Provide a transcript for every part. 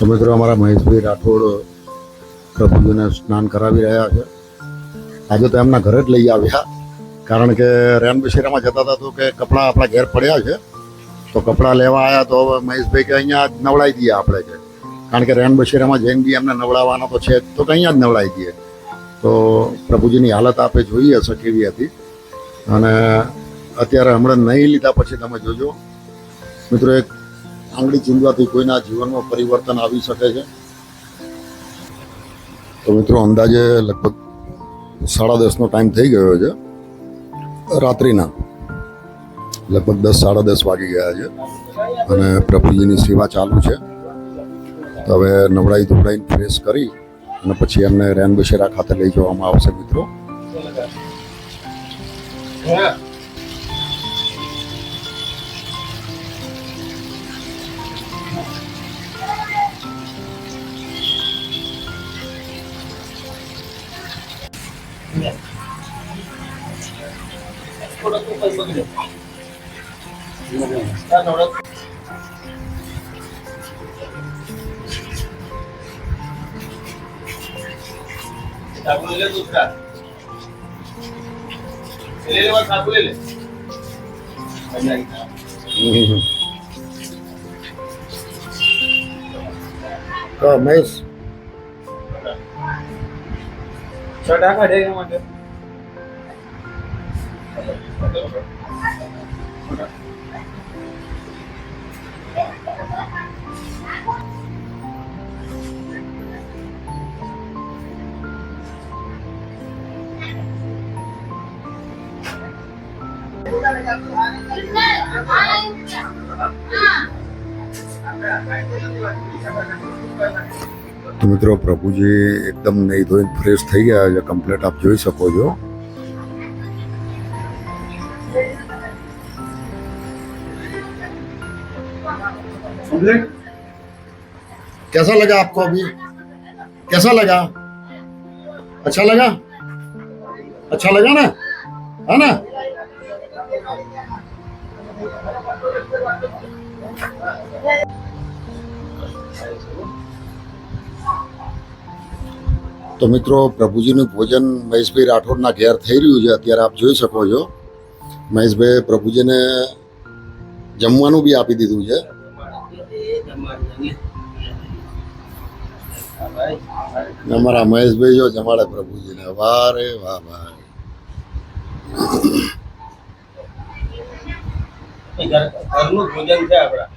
તો મિત્રો અમારા મહેશભાઈ રાઠોડ પ્રભુજીને સ્નાન કરાવી રહ્યા છે. આજે તો એમના ઘરે જ લઈ આવ્યા, કારણ કે રેન બશેરામાં જતા હતા તો કે કપડાં આપણા ઘેર પડ્યા છે, તો કપડાં લેવા આવ્યા. તો હવે મહેશભાઈ કે અહીંયા જ નવડાવી દઈએ આપણે, કે કારણ કે રેન બશેરામાં જઈને બી એમને નવડાવવાનો તો છે જ, તો કે અહીંયા જ નવડાવી દઈએ. તો પ્રભુજીની હાલત આપે જોઈ હશે કેવી હતી, અને અત્યારે હમણાં નહીં લીધા પછી તમે જોજો મિત્રો, એક આંગળી ચીંધવાથી કોઈના જીવનમાં પરિવર્તન આવી શકે છે. તો મિત્રો અંદાજે લગભગ 10:30નો ટાઈમ થઈ ગયો છે, રાત્રિના લગભગ 10-10:30 વાગી ગયા છે, અને પ્રભુજીની સેવા ચાલુ છે. તો હવે નવડાઈ ધોવડાઈને ફ્રેશ કરી અને પછી એમને રેન બશેરા ખાતે લઈ જવામાં આવશે મિત્રો. साबुन ले दूसरा ले ले, साबुन ले ले. મહેશ छोटा का देगा मुझे. તો મિત્રો પ્રભુજી એકદમ નહીં ધોઈને ફ્રેશ થઈ ગયા છે કમ્પ્લીટ, આપ જોઈ શકો છો. कैसा लगा आपको अभी? कैसा लगा? अच्छा लगा? अच्छा लगा ना, है ना? તો મિત્રો પ્રભુજીનું ભોજન મહેશભાઈ રાઠોડના ઘેર થઈ રહ્યું છે અત્યારે, આપ જોઈ શકો છો. મહેશભાઈ પ્રભુજીને જમવાનું બી આપી દીધું છે. અમારા મહેશભાઈ જો જમાડે પ્રભુજીને, વાહ રે વાહ ભાઈ. ઘરનું ભોજન છે આપણા.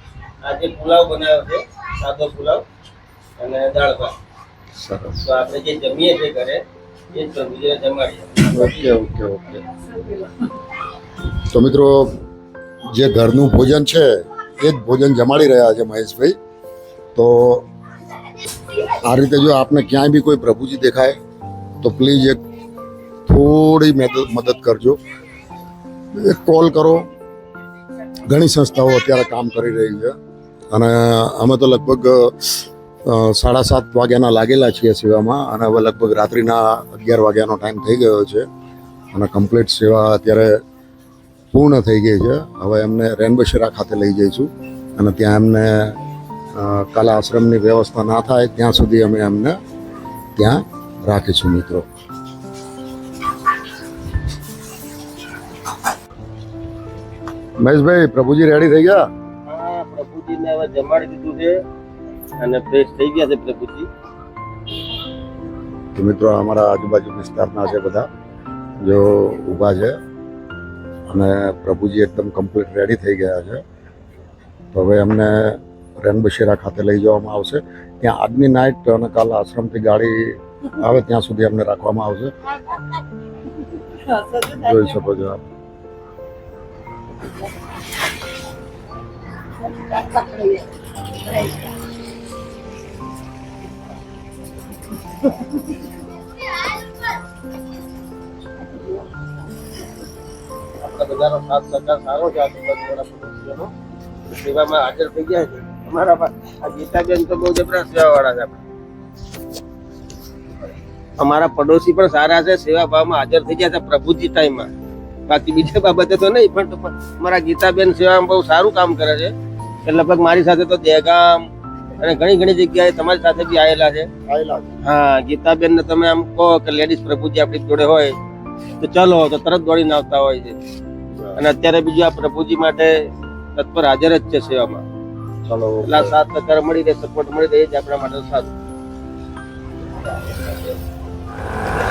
આજે પુલાવ બનાવ્યો છે, સાદો પુલાવ અને દાળ ભાત. સરસ. તો આપણે જે જમીએ છીએ ઘરે એ જ પ્રભુજીને જમાડીએ. Okay okay okay. તો મિત્રો જે ઘરનું ભોજન છે એ જ ભોજન જમાડી રહ્યા છે મહેશભાઈ. તો આ રીતે જો આપને ક્યાંય બી કોઈ પ્રભુજી દેખાય તો પ્લીઝ એક થોડી મદદ કરજો, એક કોલ કરો. ઘણી સંસ્થાઓ અત્યારે કામ કરી રહી છે, અને અમે તો લગભગ 7:30 વાગ્યાના લાગેલા છીએ સેવામાં, અને હવે લગભગ રાત્રિના 11 વાગ્યાનો ટાઈમ થઈ ગયો છે, અને કમ્પ્લીટ સેવા અત્યારે પૂર્ણ થઈ ગઈ છે. હવે એમને રેન બશેરા ખાતે લઈ જઈશું, અને ત્યાં એમને કલા આશ્રમની વ્યવસ્થા ના થાય ત્યાં સુધી અમે એમને ત્યાં રાખીશું મિત્રો. મહેશભાઈ પ્રભુજી રેડી થઈ ગયા? હા, પ્રભુજીને હવે જમાડી દીધું છે અને ફ્રેશ થઈ ગયા છે પ્રભુજી. તો મિત્રો અમારા આજુબાજુ વિસ્તારના છે બધા જો ઊભા છે, અને પ્રભુજી એકદમ કમ્પ્લીટ રેડી થઈ ગયા છે. તો હવે એમને રેન બશેરા ખાતે લઈ જવામાં આવશે. ત્યાં આજની નાઇટ અને કાલ આશ્રમથી ગાડી આવે ત્યાં સુધી એમને રાખવામાં આવશે. જોઈ શકો છો આપ. આપણા બધાનો સાથ સહકાર સારો છે. આજુબાજુવાળા પડોશીઓનો સેવામાં હાજર થઈ ગયા છે. અમારા આ ગીતાબેન તો બહુ જબરદસ્ત સેવાવાળા છે. અમારા પડોશી પણ સારા છે, સેવા ભાવમાં હાજર થઈ ગયા છે પ્રભુજી ટાઈમમાં. બાકી બીજા બાબતે તો નહીં, પણ અમારા ગીતાબેન સેવામાં બહુ સારું કામ કરે છે. કે લગભગ મારી સાથે તો દહેગામ અને ઘણી ઘણી જગ્યાએ તમારી સાથે બી આવેલા છે. હા, ગીતાબેન ને તમે આમ કહો કે લેડીઝ પ્રભુજી આપણી જોડે હોય તો ચાલો તો તરત દોડીને આવતા હોય છે. અને અત્યારે બીજું આ પ્રભુજી માટે તત્પર હાજર જ છે સેવામાં. ચલો એટલા સાથ સહકાર મળી રહે, સપોર્ટ મળી રહે, એ જ આપણા માટે સારું.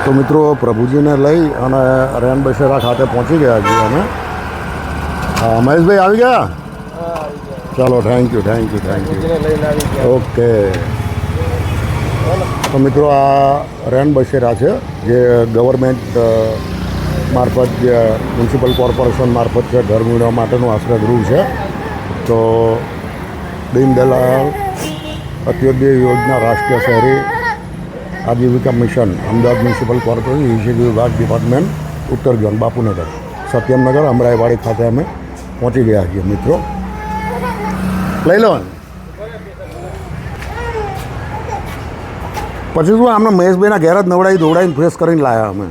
તો મિત્રો પ્રભુજીને લઈ અને રેન બસેરા ખાતે પહોંચી ગયા છીએ અમે. મહેશભાઈ આવી ગયા? ચાલો, થેન્ક યુ. પ્રભુજીને લઈને આવી ગયા. ઓકે. તો મિત્રો આ રેન બસેરા છે જે ગવર્મેન્ટ મારફત જે મ્યુનિસિપલ કોર્પોરેશન મારફત છે ઘર મેળવવા માટેનું આશ્રયગૃહ છે. તો દીનદયાળ અંત્યોદય યોજના રાષ્ટ્રીય શહેરી આજીવિકા મિશન અમદાવાદ મ્યુનિસિપલ કોર્પોરેશન વિશેષ વિભાગ ડિપાર્ટમેન્ટ ઉત્તર ઝોન બાપુનગર સત્યમનગર અમરાઈવાડી ખાતે અમે પહોંચી ગયા છીએ મિત્રો. લઈ લો. પછી શું આમને મહેશભાઈના ઘેર જ નવડાવી ધોવડાવીને ફ્રેશ કરીને લાવ્યા અમે,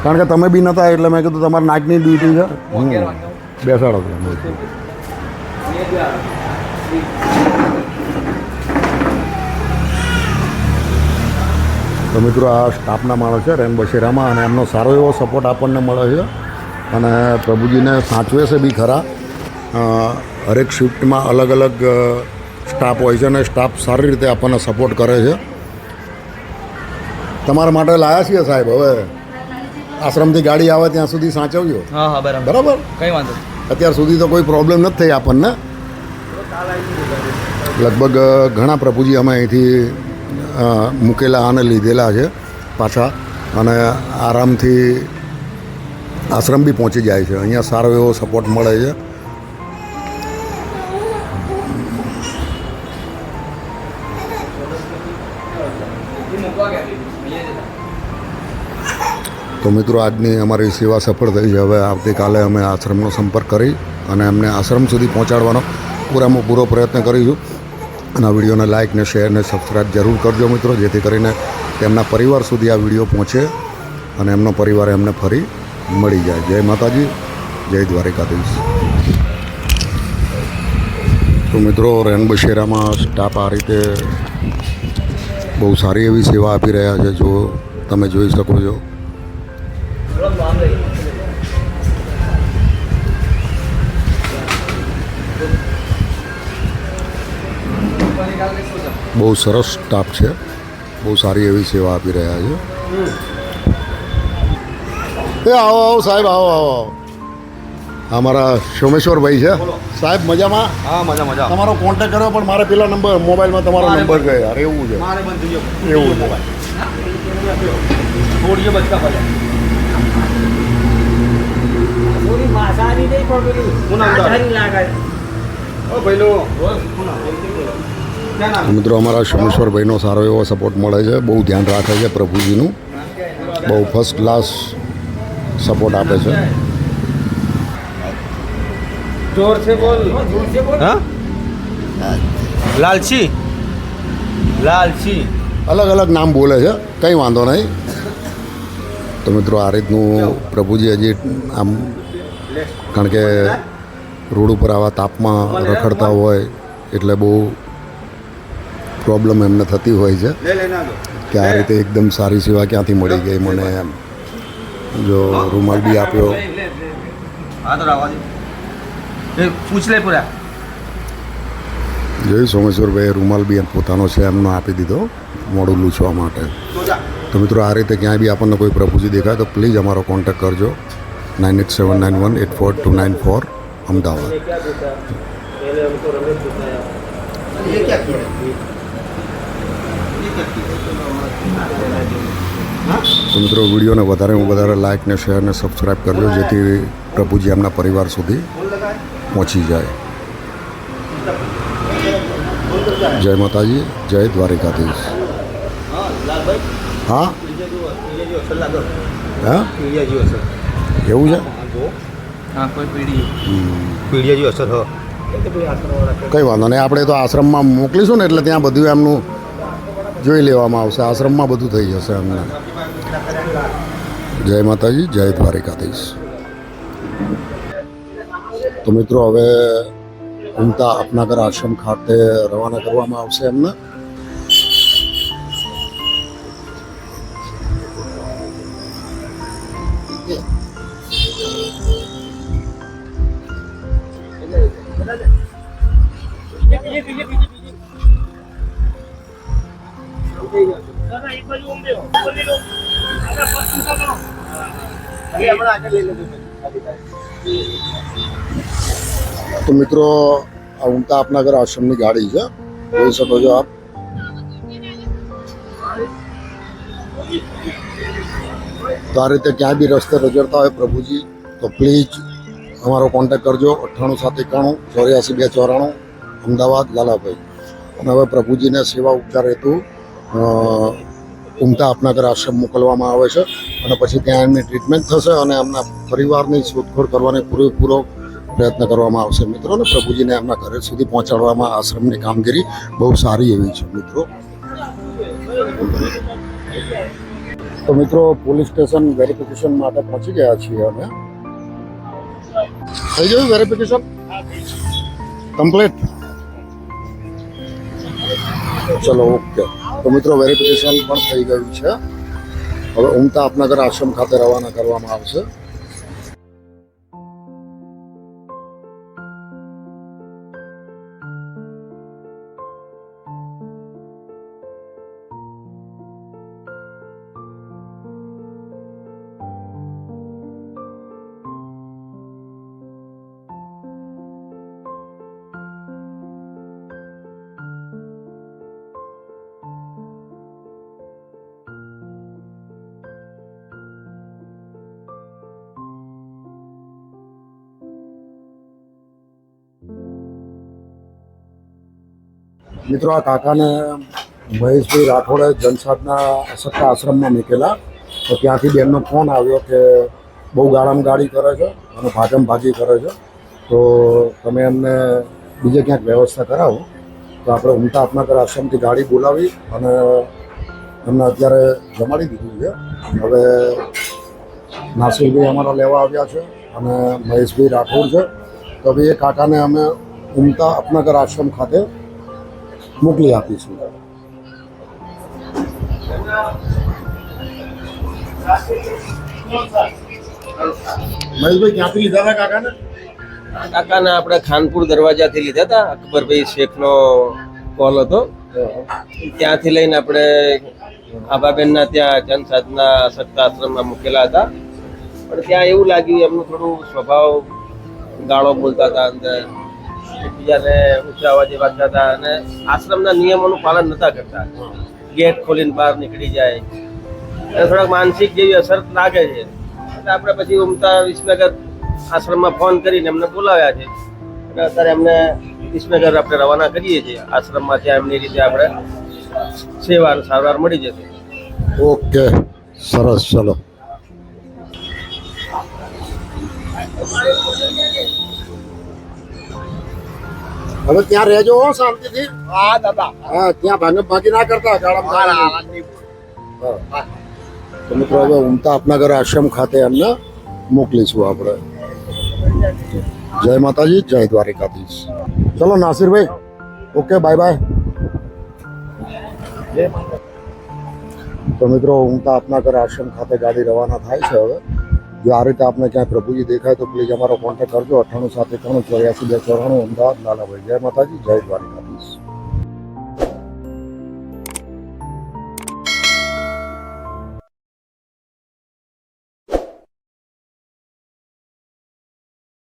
કારણ કે તમે બી નહોતા એટલે મેં કીધું તમારે નાઇટની ડ્યુટી છે. બેસાડો તમે. તો મિત્રો આ સ્ટાફના માણસ છે રેન બસેરામાં અને એમનો સારો એવો સપોર્ટ આપણને મળે છે અને પ્રભુજીને સાચવે છે બી ખરા. હરેક શિફ્ટમાં અલગ અલગ સ્ટાફ હોય છે અને સ્ટાફ સારી રીતે આપણને સપોર્ટ કરે છે. તમારા માટે લાયા છીએ સાહેબ. હવે આશ્રમથી ગાડી આવે ત્યાં સુધી સાચવજો. હા બરાબર. બરાબર, કઈ વાંધો અત્યાર સુધી તો કોઈ પ્રોબ્લેમ નથી થઈ આપણને. લગભગ ઘણા પ્રભુજી અમે અહીંથી મૂકેલા અને લીધેલા છે પાછા, અને આરામથી આશ્રમ બી પહોંચી જાય છે. અહીંયા સારો એવો સપોર્ટ મળે છે. તો મિત્રો આજની અમારી સેવા સફળ થઈ છે. હવે આવતીકાલે અમે આશ્રમનો સંપર્ક કરી અને એમને આશ્રમ સુધી પહોંચાડવાનો પૂરામાં પૂરો પ્રયત્ન કરીશું. અને આ વિડીયોને લાઇક ને શેર ને સબસ્ક્રાઈબ જરૂર કરજો મિત્રો, જેથી કરીને તેમના પરિવાર સુધી આ વિડીયો પહોંચે અને એમનો પરિવાર એમને ફરી મળી જાય. જય માતાજી, જય દ્વારિકાધીશ. તો મિત્રો રેન બસેરામાં સ્ટાફ આ રીતે બહુ સારી એવી સેવા આપી રહ્યા છે, જો તમે જોઈ શકો છો. બહુ સરસ સ્ટાફ છે, બહુ સારી એવી સેવા આપી રહ્યા છે. એ આવો આવો સાહેબ, આવો આવો. અમારા સોમેશ્વરભાઈ છે સાહેબ. મજામાં? હા મજા. તમારો કોન્ટેક્ટ કર્યો પણ મારે પેલા નંબર મોબાઈલમાં તમારો નંબર ગયો યાર. એવું છે, મારે બંધ થઈ ગયો એવું છે. થોડીઓ બચકા પડ્યા. થોડી માસાની નહીં પણ હું નામ આધારી લાગે. ઓ ભાઈલો મિત્રો અમારા સોમેશ્વરભાઈનો સારો એવો સપોર્ટ મળે છે. બહુ ધ્યાન રાખે છે પ્રભુજીનું. બહુ ફર્સ્ટ ક્લાસ સપોર્ટ આપે છે. જોર से बोल. हाँ लालची અલગ અલગ નામ બોલે છે, કંઈ વાંધો નહીં. તો મિત્રો આ રીતનું પ્રભુજી હજી આમ, કારણ કે રોડ ઉપર આવા તાપમાં રખડતા હોય એટલે બહુ પ્રોબ્લેમ એમને થતી હોય છે કે આ રીતે એકદમ સારી સેવા ક્યાંથી મળી ગઈ મને એમ. જો રૂમાલ બી આપ્યો. हाँ तो रावा पूछ ले पूरा. જોયું સોમેશ્વરભાઈ રૂમાલ બી પોતાનો છે એમનો આપી દીધો મોડું લૂછવા માટે. તો મિત્રો આ રીતે ક્યાંય બી આપણને કોઈ પ્રભુજી દેખાય તો પ્લીઝ અમારો કોન્ટેક્ટ કરજો. 9879184294 અમદાવાદ. તો મિત્રો વિડીયોને વધારેમાં વધારે લાઇક ને શેર ને સબસ્ક્રાઈબ કરજો, જેથી પ્રભુજી એમના પરિવાર સુધી પહોંચી જાય. જય માતાજી, જય દ્વારિકાધીશ. હા હા એવું છે. हाँ कोई पीढ़िया जो असर हो કંઈ વાંધો નહીં. આપણે તો આશ્રમમાં મોકલીશું ને એટલે ત્યાં બધું એમનું જોઈ લેવામાં આવશે. આશ્રમમાં બધું થઈ જશે એમને. જય માતાજી, જય દ્વારિકાધીશ. તો મિત્રો હવે ઉમતા અપનાગર આશ્રમ ખાતે રવાના કરવામાં આવશે એમને. તો મિત્રો આ ઉમતા અપનાગર આશ્રમની ગાડી છે, જોઈ શકો છો આપ. તો આ રીતે ક્યાંય બી રસ્તે રજડતા હોય પ્રભુજી તો પ્લીઝ અમારો કોન્ટેક્ટ કરજો 9871 84 294 અમદાવાદ લાલાભાઈ. અને હવે પ્રભુજીને સેવા ઉપચાર હેતુ ઉમતા અપનાગર આશ્રમ મોકલવામાં આવે છે અને પછી ત્યાં એમની ટ્રીટમેન્ટ થશે અને એમના પરિવારની શોધખોળ કરવાની પૂરેપૂરો પ્રયત્ન કરવામાં આવશે મિત્રો. અને પ્રભુજીને એમના ઘરે સુધી પહોંચાડવામાં આશ્રમની કામગીરી બહુ સારી એવી છે મિત્રો. તો મિત્રો પોલીસ સ્ટેશન વેરિફિકેશન માટે પહોંચી ગયા છીએ અમે. થઈ ગયું વેરિફિકેશન કમ્પ્લીટ? ચલો ઓકે. તો મિત્રો વેરિફિકેશન પણ થઈ ગયું છે. હવે ઉમતા અપનાગર આશ્રમ ખાતે રવાના કરવામાં આવશે. મિત્રો આ કાકાને મહેશભાઈ રાઠોડે જનસાદના અસક્તા આશ્રમમાં મૂકેલા. તો ત્યાંથી બેનનો ફોન આવ્યો કે બહુ ગાળામાં ગાડી કરે છે અને ભાગમ ભાગી કરે છે, તો તમે એમને બીજે ક્યાંક વ્યવસ્થા કરાવો. તો આપણે ઉમતા અપનાગર આશ્રમથી ગાડી બોલાવી અને એમને અત્યારે જમાડી દીધું છે. હવે નાસિરભાઈ અમારા લેવા આવ્યા છે અને મહેશભાઈ રાઠોડ છે. તો હવે એ કાકાને અમે ઉમતા અપનાગર આશ્રમ ખાતે મોકલી આપીશું. મહેશભાઈ ક્યાંથી લીધા હતા કાકાને? કાકાને આપણે ખાનપુર દરવાજાથી લીધા હતા. અકબરભાઈ શેખનો કોલ હતો, ત્યાંથી લઈને આપણે આભાબેનના ત્યાં જનસાધના સત્તા આશ્રમમાં મૂકેલા હતા. પણ ત્યાં એવું લાગ્યું એમનું થોડું સ્વભાવ ગાળો બોલતા હતા, અંદર એકબીજાને ઊંચા અવાજે વાંચતા હતા અને આશ્રમના નિયમોનું પાલન નહોતા કરતા. ગેટ ખોલીને બહાર નીકળી જાય અને થોડાક માનસિક જેવી અસર લાગે છે. એટલે આપણે પછી ઉમતા વિસનગર આશ્રમમાં ફોન કરીને એમને બોલાવ્યા છે અને અત્યારે એમને વિસનગર આપણે રવાના કરીએ છીએ આશ્રમમાં. ત્યાં એમની રીતે આપણે સેવા સારવાર મળી જશે. ઓકે, સરસ. ચલો હવે ત્યાં રહેજો હો શાંતિથી. હા દાદા. હા, ત્યાં ભાગમ ભાગી ના કરતા ગાળામાં. તો મિત્રો હવે ઉમતા અપનાગર આશ્રમ ખાતે એમને મોકલીશું આપણે. જય માતાજી, જય દ્વારિકાધીશ. ચલો નાસિરભાઈ, ઓકે, બાય બાય. તો મિત્રો ઉમતા અપનાગર આશ્રમ ખાતે ગાડી રવાના થાય છે. હવે જો આ રીતે આપને ક્યાંય પ્રભુજી દેખાય તો પ્લીઝ અમારો કોન્ટેક્ટ કરજો 98 7 3 84 294 અમદાવાદ લાલાભાઈ. જય માતાજી, જય દ્વારિકા.